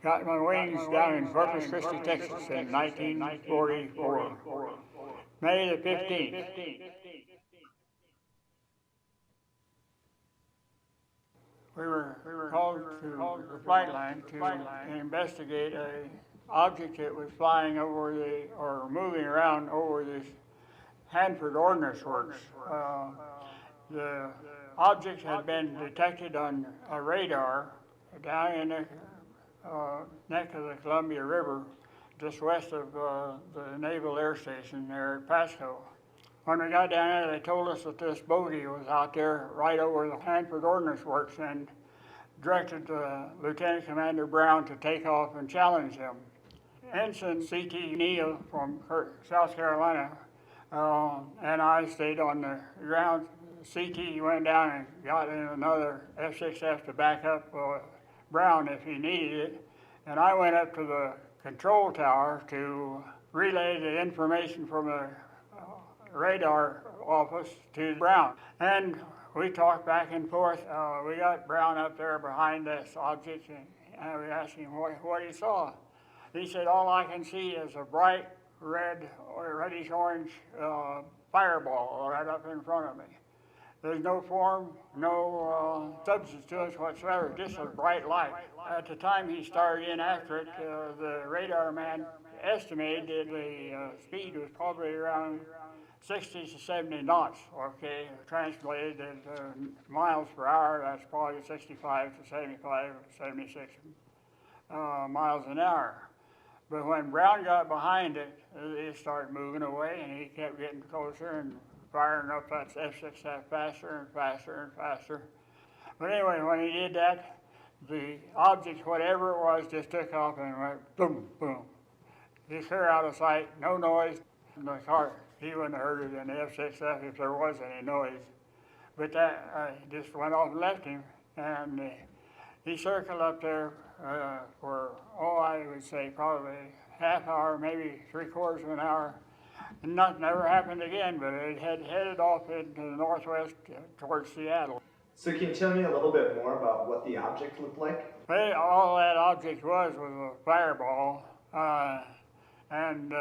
got my wings down in Corpus Christi, Texas in 1944, May the 15th. We were called to the flight line to investigate an object that was flying over or moving around over this Hanford Ordnance Works. The object had been detected on a radar down in the neck of the Columbia River, just west of the Naval Air Station there at Pasco. When we got down there, they told us that this bogey was out there right over the Hanford Ordnance Works and directed Lieutenant Commander Brown to take off and challenge him. Ensign C.T. Neal from South Carolina and I stayed on the ground. C.T. went down and got in another F-6F to back up Brown if he needed it. And I went up to the control tower to relay the information from the radar office to Brown. And we talked back and forth. We got Brown up there behind this object, and we asked him what he saw. He said, all I can see is a bright red or reddish-orange fireball right up in front of me. There's no form, no substance to it whatsoever, just a bright light. At the time he started in after it, the radar man estimated the speed was probably around 60 to 70 knots, okay, translated into miles per hour, that's probably 65 to 75, 76 miles an hour. But when Brown got behind it, it started moving away, and he kept getting closer and firing up that F-6F faster and faster and faster. But anyway, when he did that, the object, whatever it was, just took off and went boom, boom. He's clear out of sight, no noise. In the car, he wouldn't have heard it in the F-6F if there was any noise. But that just went off and left him, and he circled up there for, I would say probably half hour, maybe 3/4 of an hour. And nothing ever happened again, but it had headed off into the northwest towards Seattle. So can you tell me a little bit more about what the object looked like? Well, all that object was a fireball. And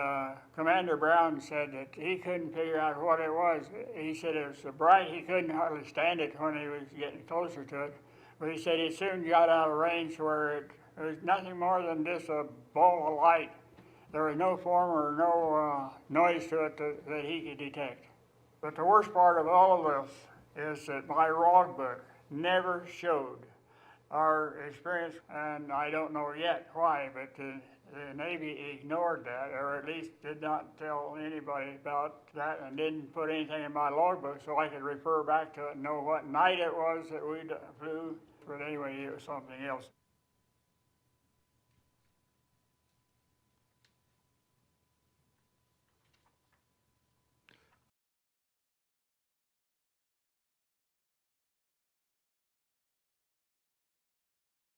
Commander Brown said that he couldn't figure out what it was. He said it was so bright he couldn't hardly stand it when he was getting closer to it. But he said he soon got out of range where it was nothing more than just a ball of light. There was no form or no noise to it that he could detect. But the worst part of all of this is that my logbook never showed our experience, and I don't know yet why, but the Navy ignored that, or at least did not tell anybody about that, and didn't put anything in my logbook so I could refer back to it and know what night it was that we flew. But anyway, it was something else.